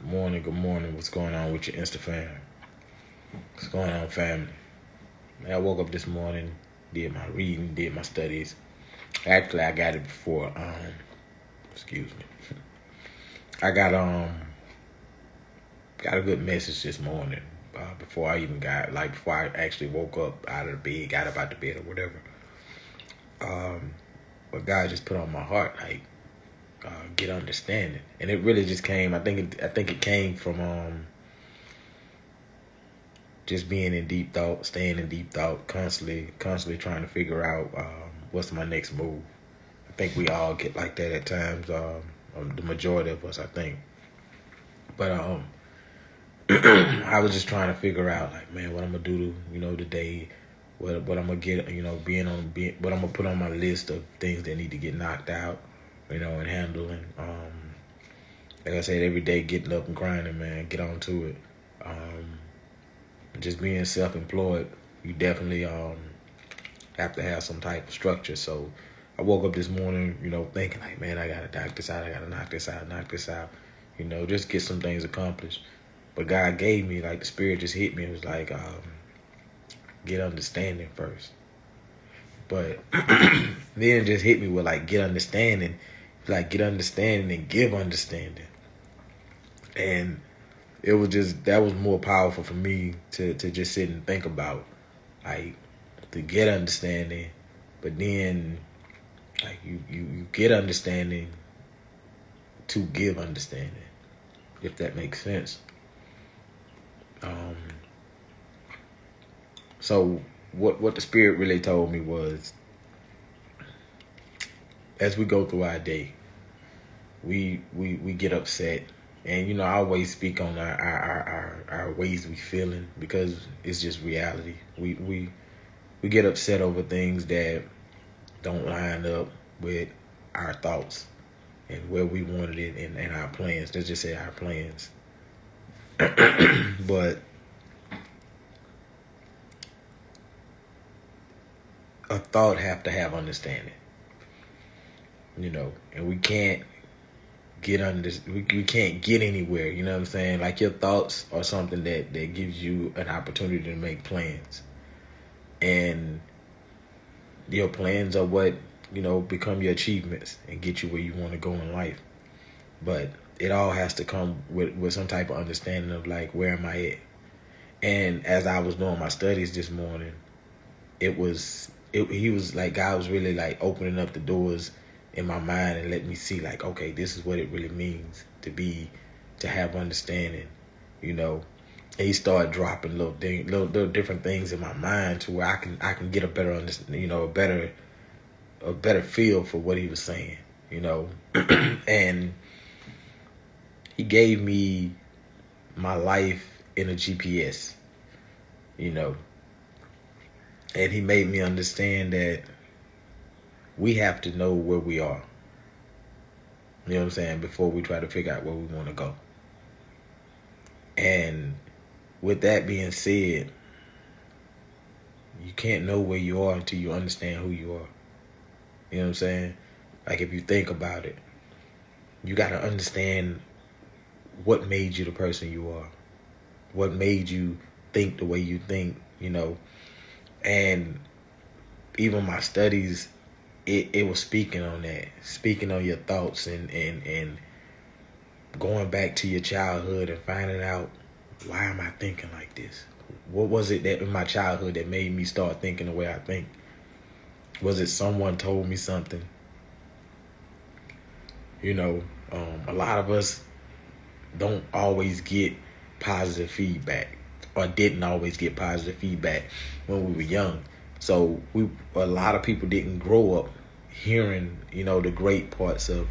Good morning. What's going on with your Insta fam? What's going on, family? Man, I woke up this morning, did my reading, did my studies. Actually, I got it before. Excuse me. I got a good message this morning. Before I even before I actually woke up out of the bed, got up out the bed or whatever. But God just put on my heart, get understanding, and it really just came. I think it came from just being in deep thought, staying in deep thought, constantly trying to figure out what's my next move. I think we all get like that at times. The majority of us, I think. But I was just trying to figure out, like, man, what I'm gonna do, today. What I'm gonna get, what I'm gonna put on my list of things that need to get knocked out, and handling. Like I said, every day getting up and grinding, man, get on to it. Just being self-employed, you definitely have to have some type of structure. So I woke up this morning, thinking like, man, I gotta knock this out. I gotta knock this out. Just get some things accomplished. But God gave me, like, the Spirit just hit me. It was like, get understanding first. But then it just hit me with, like, get understanding. Like, get understanding and give understanding. And that was more powerful for me to just sit and think about, like, to get understanding, but then, like, you get understanding to give understanding, if that makes sense. So what the Spirit really told me was, as we go through our day, we get upset. And, I always speak on our ways we feeling, because it's just reality. We get upset over things that don't line up with our thoughts and where we wanted it, and our plans. Let's just say our plans. But a thought have to have understanding, and we can't we can't get anywhere, you know what I'm saying? Like, your thoughts are something that gives you an opportunity to make plans. And your plans are what, become your achievements and get you where you want to go in life. But it all has to come with some type of understanding of, like, where am I at? And as I was doing my studies this morning, he was like, God was really, like, opening up the doors in my mind and let me see, like, okay, this is what it really means to have understanding, And he started dropping little different things in my mind to where I can get a better understanding, a better feel for what he was saying, And he gave me my life in a GPS, and he made me understand that we have to know where we are. You know what I'm saying? Before we try to figure out where we want to go. And with that being said, you can't know where you are until you understand who you are. You know what I'm saying? Like, if you think about it, you got to understand what made you the person you are. What made you think the way you think, And even my studies, it was speaking on that, speaking on your thoughts and going back to your childhood and finding out, why am I thinking like this? What was it that in my childhood that made me start thinking the way I think? Was it someone told me something? A lot of us don't always get positive feedback, or didn't always get positive feedback when we were young. So a lot of people didn't grow up hearing, the great parts of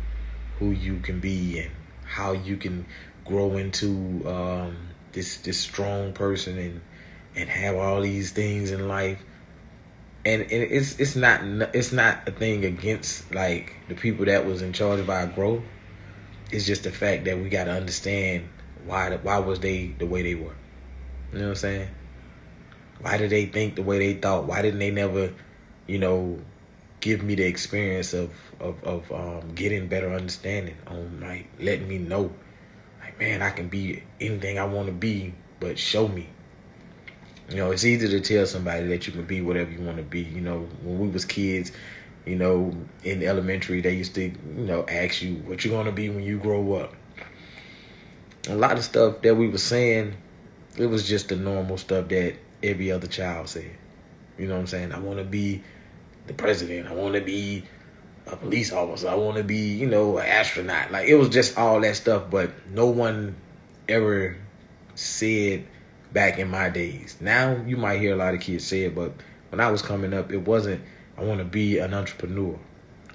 who you can be and how you can grow into this strong person and have all these things in life. And it's not a thing against, like, the people that was in charge of our growth. It's just the fact that we got to understand why was they the way they were. You know what I'm saying? Why did they think the way they thought? Why didn't they never, give me the experience of getting better understanding, on, like, letting me know, like, like, man, I can be anything I want to be, but show me. You know, it's easy to tell somebody that you can be whatever you want to be. You know, when we was kids, you know, in elementary, they used to, you know, ask you what you going to be when you grow up. A lot of stuff that we were saying, it was just the normal stuff that every other child said. You know what I'm saying? I want to be the president. I want to be a police officer. I want to be, you know, an astronaut. Like, it was just all that stuff, but no one ever said back in my days. Now, you might hear a lot of kids say it, but when I was coming up, it wasn't, I want to be an entrepreneur.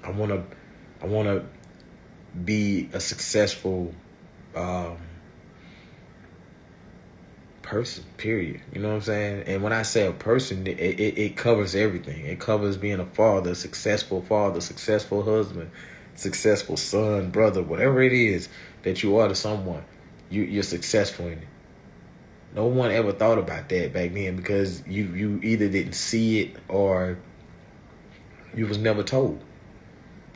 I want to be a successful person, period. You know what I'm saying? And when I say a person, it covers everything. It covers being a father, successful husband, successful son, brother, whatever it is that you are to someone, you're successful in it. No one ever thought about that back then because you either didn't see it or you was never told.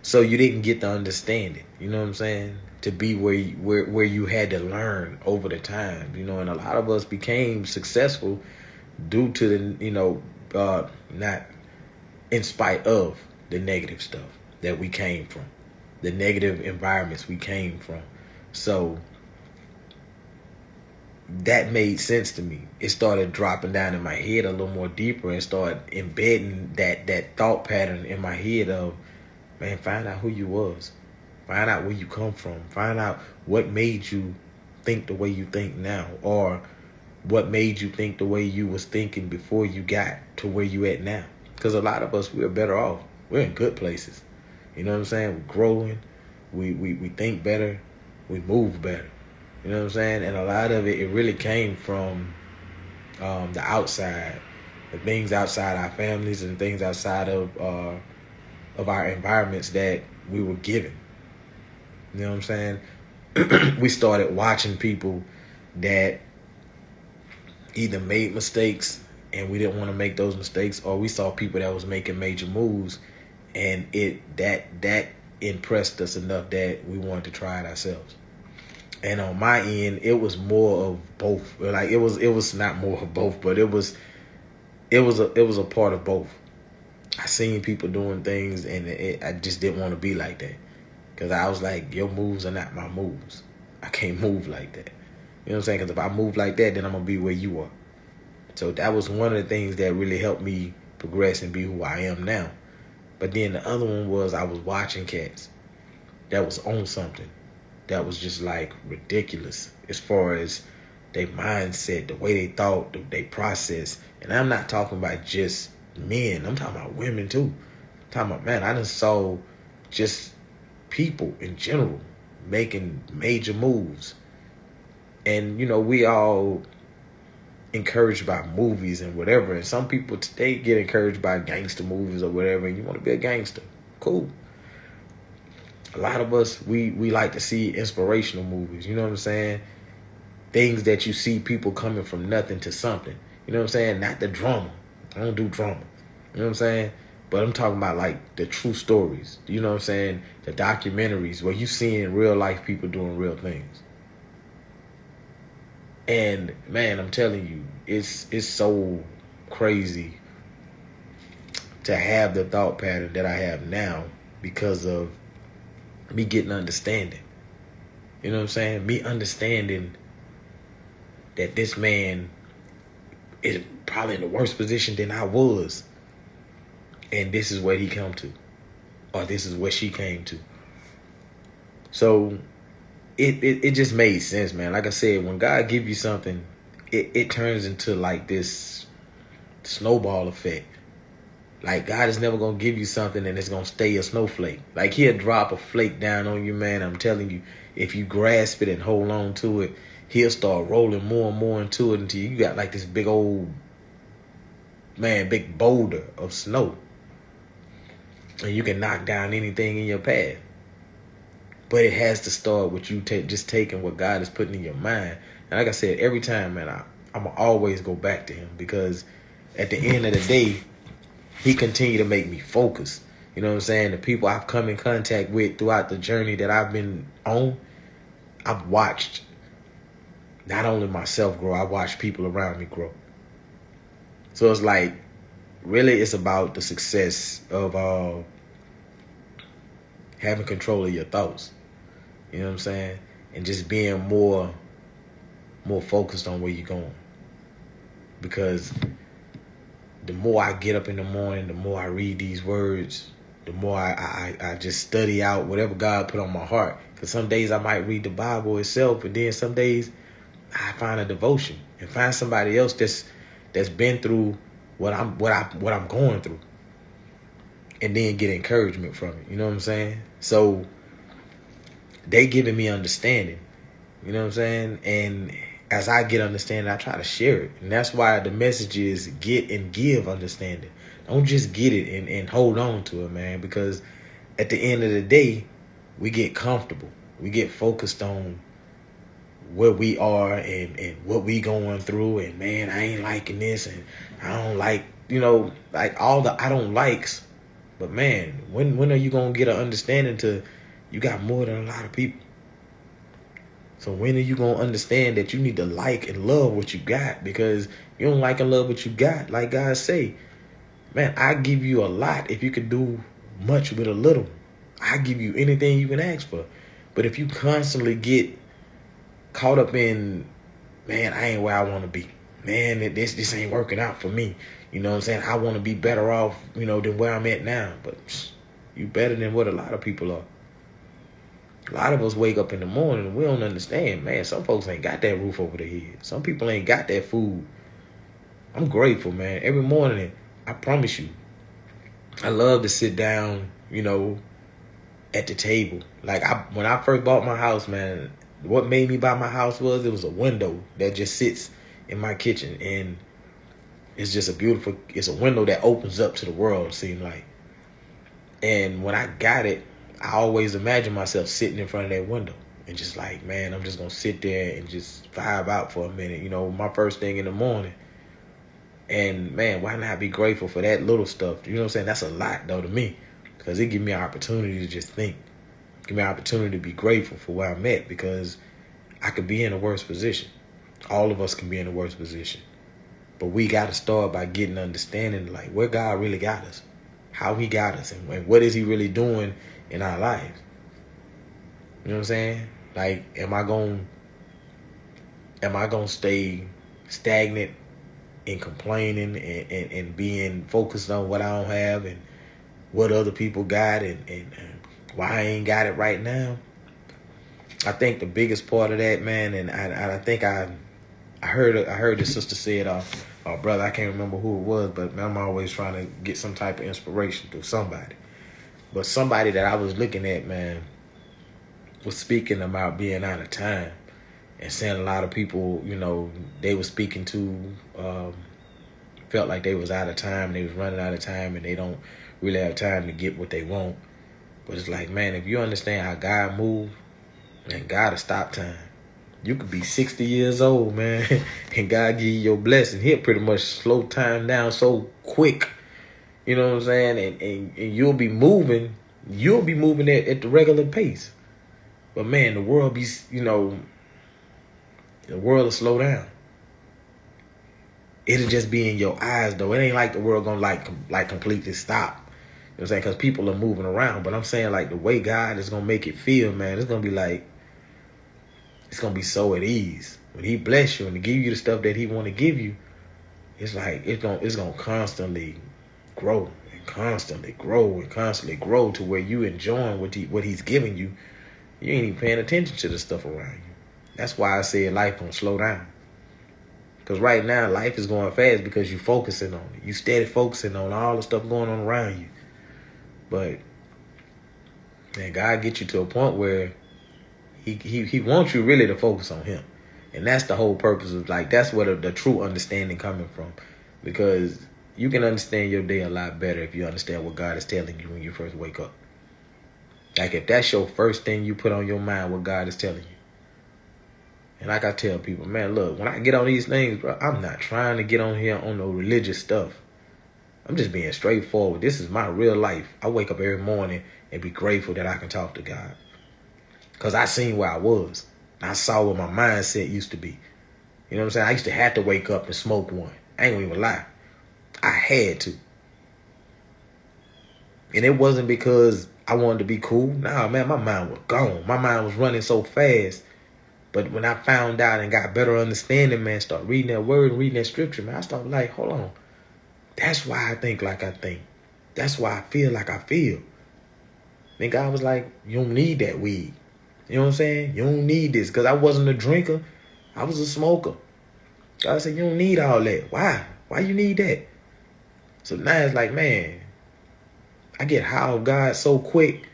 So you didn't get to understand it. You know what I'm saying? To be where you had to learn over the time. You know, and a lot of us became successful due to the, you know, not in spite of the negative stuff that we came from, the negative environments we came from. So that made sense to me. It started dropping down in my head a little more deeper and started embedding that thought pattern in my head of, man, find out who you was. Find out where you come from. Find out what made you think the way you think now, or what made you think the way you was thinking before you got to where you at now. Because a lot of us, we're better off. We're in good places. You know what I'm saying? We're growing. We think better. We move better. You know what I'm saying? And a lot of it really came from the outside, the things outside our families and things outside of our environments that we were given. You know what I'm saying? We started watching people that either made mistakes and we didn't want to make those mistakes, or we saw people that was making major moves, and that impressed us enough that we wanted to try it ourselves. And on my end, it was more of both. Like, it was not more of both, but it was a part of both. I seen people doing things, and I just didn't want to be like that. Because I was like, your moves are not my moves. I can't move like that. You know what I'm saying? Because if I move like that, then I'm going to be where you are. So that was one of the things that really helped me progress and be who I am now. But then the other one was, I was watching cats that was on something that was just like ridiculous as far as their mindset, the way they thought, they process. And I'm not talking about just men. I'm talking about women too. I'm talking about, man, I done saw just people in general making major moves. And, you know, we all encouraged by movies and whatever. And some people today get encouraged by gangster movies or whatever. And you want to be a gangster. Cool. A lot of us, we like to see inspirational movies. You know what I'm saying? Things that you see people coming from nothing to something. You know what I'm saying? Not the drama. I don't do drama. You know what I'm saying? But I'm talking about like the true stories. You know what I'm saying? The documentaries where you seeing real life people doing real things. And man, I'm telling you, it's so crazy to have the thought pattern that I have now because of me getting understanding. You know what I'm saying? Me understanding that this man is probably in the worst position than I was. And this is where he come to. Or this is where she came to. So it just made sense, man. Like I said, when God gives you something, it turns into like this snowball effect. Like, God is never going to give you something and it's going to stay a snowflake. Like, he'll drop a flake down on you, man. I'm telling you, if you grasp it and hold on to it, he'll start rolling more and more into it until you got like this big old, man, big boulder of snow. And you can knock down anything in your path. But it has to start with you just taking what God is putting in your mind. And like I said, every time, man, I'm going to always go back to him. Because at the end of the day, he continued to make me focus. You know what I'm saying? The people I've come in contact with throughout the journey that I've been on, I've watched not only myself grow, I watch people around me grow. So it's like, really, it's about the success of having control of your thoughts. You know what I'm saying? And just being more focused on where you're going. Because the more I get up in the morning, the more I read these words, the more I just study out whatever God put on my heart. Because some days I might read the Bible itself, and then some days I find a devotion and find somebody else that's been through what I'm going through, and then get encouragement from it. You know what I'm saying? So they giving me understanding. You know what I'm saying? And as I get understanding, I try to share it. And that's why the message is get and give understanding. Don't just get it and hold on to it, man. Because at the end of the day, we get comfortable. We get focused on where we are and what we going through. And, man, I ain't liking this. And I don't like, like all the I don't likes. But, man, when are you going to get an understanding to you got more than a lot of people? So when are you going to understand that you need to like and love what you got? Because you don't like and love what you got. Like God say, man, I give you a lot if you could do much with a little. I give you anything you can ask for. But if you constantly get caught up in, man, I ain't where I want to be. Man, this ain't working out for me. You know what I'm saying? I want to be better off, than where I'm at now. But you better than what a lot of people are. A lot of us wake up in the morning and we don't understand, man. Some folks ain't got that roof over their head. Some people ain't got that food. I'm grateful, man. Every morning, I promise you, I love to sit down, at the table. Like when I first bought my house, man, what made me buy my house was it was a window that just sits in my kitchen, and it's just it's a window that opens up to the world, it seemed like. And when I got it, I always imagine myself sitting in front of that window and just like, man, I'm just going to sit there and just vibe out for a minute, my first thing in the morning. And, man, why not be grateful for that little stuff? You know what I'm saying? That's a lot, though, to me, because it gives me an opportunity to just think. Give me an opportunity to be grateful for where I'm at, because I could be in a worse position. All of us can be in a worse position. But we got to start by getting understanding, like, where God really got us, how he got us, and what is he really doing in our lives. You know what I'm saying? Like, am I going to stay stagnant and complaining and being focused on what I don't have and what other people got and why I ain't got it right now? I think the biggest part of that, man, and I think I heard the sister say it, or brother, I can't remember who it was, but I'm always trying to get some type of inspiration through somebody. But somebody that I was looking at, man, was speaking about being out of time and saying a lot of people, they were speaking to, felt like they was out of time, they was running out of time, and they don't really have time to get what they want. But it's like, man, if you understand how God moves, and God will stop time. You could be 60 years old, man, and God give you your blessing. He'll pretty much slow time down so quick. You know what I'm saying? And you'll be moving at the regular pace. But man, the world the world will slow down. It'll just be in your eyes, though. It ain't like the world gonna like completely stop. You know what I'm saying? Because people are moving around. But I'm saying, like, the way God is gonna make it feel, man, it's gonna be like, it's gonna be so at ease. When he bless you and give you the stuff that he want to give you, it's like it's gonna constantly grow and constantly grow and constantly grow to where you enjoying what he's giving you. You ain't even paying attention to the stuff around you. That's why I say life gonna slow down. Because right now, life is going fast because you focusing on it. You steady focusing on all the stuff going on around you. But, man, God get you to a point where he wants you really to focus on him. And that's the whole purpose of, like, that's where the true understanding coming from. Because you can understand your day a lot better if you understand what God is telling you when you first wake up. Like, if that's your first thing you put on your mind, what God is telling you. And like I tell people, man, look, when I get on these things, bro, I'm not trying to get on here on no religious stuff. I'm just being straightforward. This is my real life. I wake up every morning and be grateful that I can talk to God. Because I seen where I was. I saw what my mindset used to be. You know what I'm saying? I used to have to wake up and smoke one. I ain't gonna even lie. I had to. And it wasn't because I wanted to be cool. Nah, man, my mind was gone. My mind was running so fast. But when I found out and got better understanding, man, start reading that word and reading that scripture, man, I started like, hold on. That's why I think like I think. That's why I feel like I feel. Then God was like, you don't need that weed. You know what I'm saying? You don't need this. Because I wasn't a drinker. I was a smoker. God said, you don't need all that. Why? Why you need that? So now it's like, man, I get high on God so quick.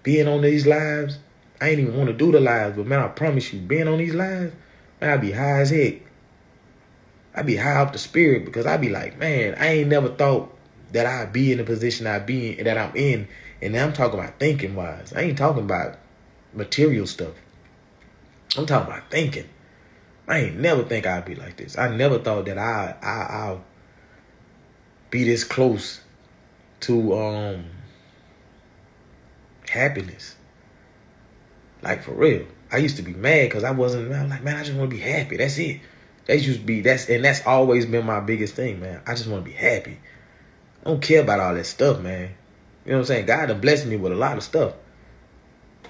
Being on these lives, I ain't even want to do the lives. But man, I promise you, being on these lives, man, I be high as heck. I be high off the spirit because I be like, man, I ain't never thought that I'd be in the position I be in, that I'm in. And I'm talking about thinking wise. I ain't talking about material stuff. I'm talking about thinking. I ain't never think I'd be like this. I never thought that I'll be this close to happiness. Like for real. I used to be mad because I wasn't. I'm like, man, I just want to be happy. That's it. That's always been my biggest thing, man. I just want to be happy. I don't care about all that stuff, man. You know what I'm saying? God done blessed me with a lot of stuff.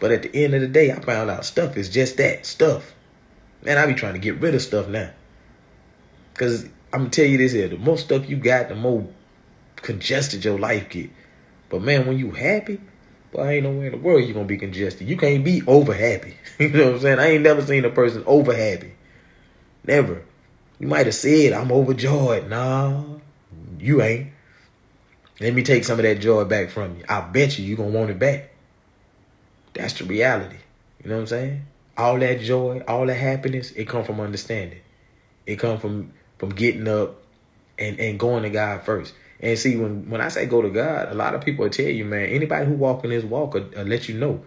But at the end of the day, I found out stuff is just that, stuff. Man, I be trying to get rid of stuff now. Because I'm going to tell you this here. The more stuff you got, the more congested your life get. But man, when you happy, boy, ain't nowhere in the world you going to be congested. You can't be over happy. You know what I'm saying? I ain't never seen a person over happy. Never. You might have said, I'm overjoyed. Nah, you ain't. Let me take some of that joy back from you. I bet you going to want it back. That's the reality. You know what I'm saying? All that joy, all that happiness, it come from understanding. It come from getting up and going to God first. And see, when I say go to God, a lot of people will tell you, man, anybody who walk in this walk will let you know.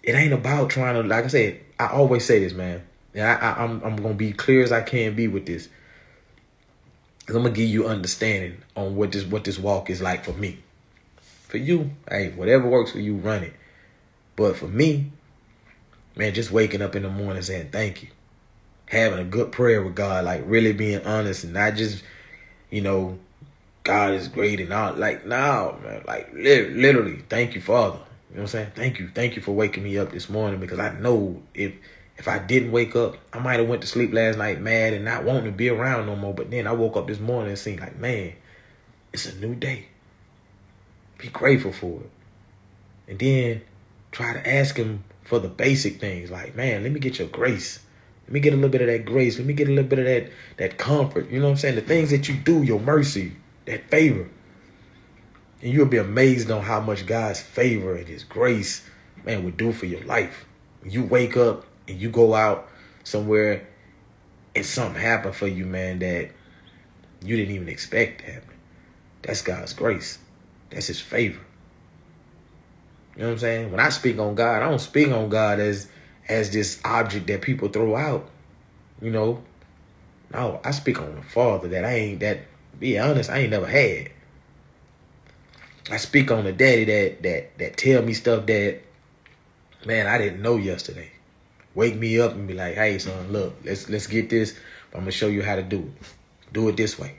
It ain't about trying to, like I said, I always say this, man. And I'm going to be clear as I can be with this. I'm going to give you understanding on what this walk is like for me. For you, hey, whatever works for you, run it. But for me, man, just waking up in the morning saying thank you. Having a good prayer with God, like really being honest and not just, you know, God is great and all. Like, no, man, like literally, thank you, Father. You know what I'm saying? Thank you. Thank you for waking me up this morning because I know if I didn't wake up, I might have went to sleep last night mad and not wanting to be around no more. But then I woke up this morning and seen like, man, it's a new day. Be grateful for it. And then try to ask him for the basic things like, man, let me get your grace. Let me get a little bit of that grace. Let me get a little bit of that comfort. You know what I'm saying? The things that you do, your mercy, that favor. And you'll be amazed on how much God's favor and his grace, man, would do for your life. When you wake up and you go out somewhere and something happen for you, man, that you didn't even expect to happen. That's God's grace. That's his favor. You know what I'm saying? When I speak on God, I don't speak on God as this object that people throw out. You know? No, I speak on the Father that be honest, I ain't never had. I speak on the daddy that tell me stuff that, man, I didn't know yesterday. Wake me up and be like, hey, son, look, let's get this. I'm going to show you how to do it. Do it this way.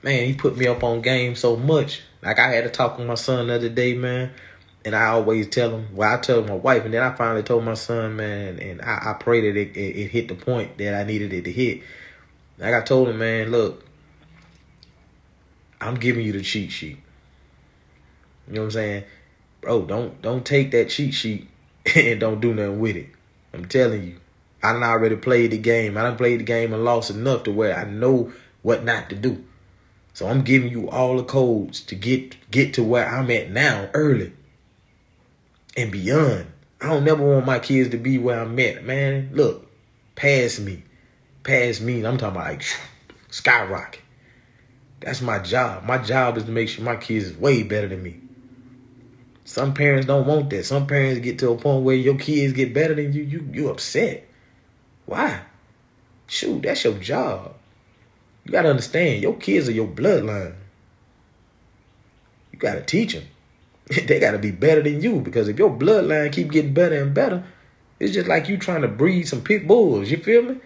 Man, he put me up on game so much. Like I had to talk with my son the other day, man. And I always tell him, well, I tell my wife, and then I finally told my son, man, and I pray that it hit the point that I needed it to hit. Like I told him, man, look, I'm giving you the cheat sheet. You know what I'm saying? Bro, don't take that cheat sheet and don't do nothing with it. I'm telling you. I done already played the game. I done played the game and lost enough to where I know what not to do. So I'm giving you all the codes to get to where I'm at now early. And beyond. I don't never want my kids to be where I'm at. Man, look, past me. Past me. I'm talking about like skyrocket. That's my job. My job is to make sure my kids is way better than me. Some parents don't want that. Some parents get to a point where your kids get better than you. You upset. Why? Shoot, that's your job. You got to understand, your kids are your bloodline. You got to teach them. They got to be better than you because if your bloodline keep getting better and better, It's just like you trying to breed some pit bulls. You feel me?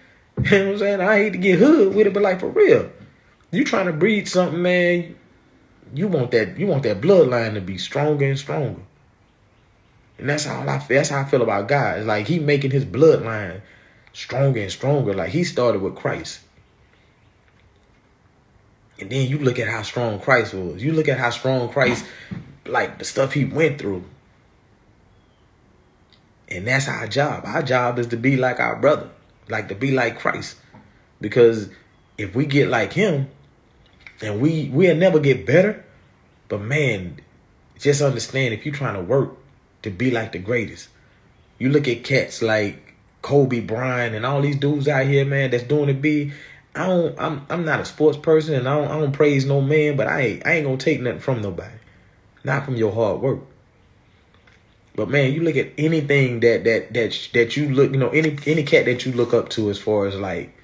You know what I'm saying? I hate to get hood with it, but like for real, you trying to breed something, man. You want that bloodline to be stronger and stronger. And that's how I feel about God. It's like he making his bloodline stronger and stronger. Like he started with Christ. And then you look at how strong Christ was. You look at how strong Christ, like the stuff he went through. And that's our job. Our job is to be like our brother, like to be like Christ. Because if we get like him, and we'll never get better. But man, just understand, if you're trying to work to be like the greatest, you look at cats like Kobe Bryant and all these dudes out here, man, that's doing it big. I'm not a sports person, and I don't praise no man, but I ain't gonna take nothing from nobody, not from your hard work. But man, you look at anything that you look, any cat that you look up to as far as like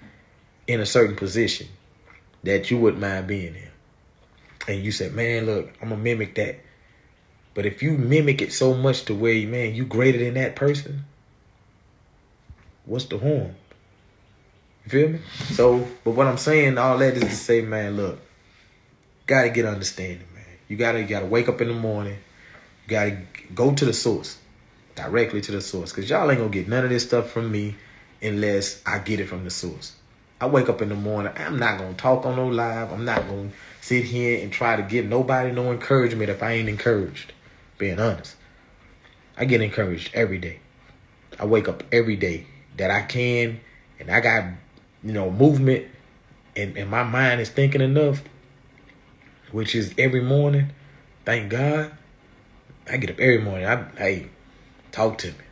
in a certain position that you wouldn't mind being in, and you said, man, look, I'm gonna mimic that. But if you mimic it so much to where, man, you greater than that person, what's the harm? You feel me? So, but what I'm saying, all that is to say, man, look, gotta get understanding, man. You gotta wake up in the morning. You gotta go to the source, directly to the source, because y'all ain't gonna get none of this stuff from me unless I get it from the source. I wake up in the morning. I'm not gonna talk on no live. I'm not gonna sit here and try to give nobody no encouragement if I ain't encouraged. Being honest, I get encouraged every day. I wake up every day that I can, and I got, movement, and my mind is thinking enough, which is every morning. Thank God, I get up every morning. I talk to me,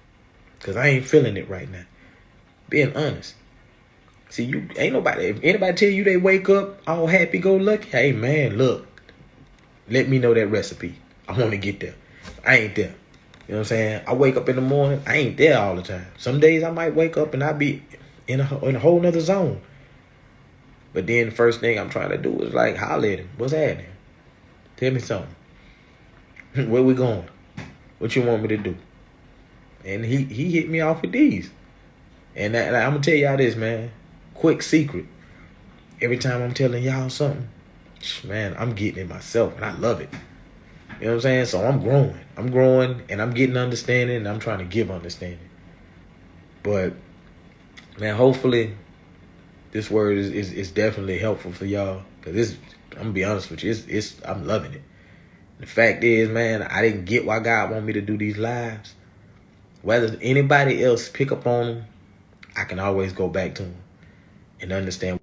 because I ain't feeling it right now. Being honest. See, you ain't nobody. If anybody tell you they wake up all happy go lucky, hey man, look, let me know that recipe. I want to get there. I ain't there. You know what I'm saying? I wake up in the morning. I ain't there all the time. Some days I might wake up and I be in a whole nother zone. But then the first thing I'm trying to do is like holler at him. What's happening? Tell me something. Where we going? What you want me to do? And he hit me off with these. And I'm gonna tell y'all this, man. Quick secret. Every time I'm telling y'all something, man, I'm getting it myself, and I love it. You know what I'm saying? So I'm growing, and I'm getting understanding, and I'm trying to give understanding. But man, hopefully this word is definitely helpful for y'all, because I'm gonna be honest with you, I'm loving it. The fact is, man, I didn't get why God want me to do these lives. Whether anybody else pick up on them, I can always go back to them and understand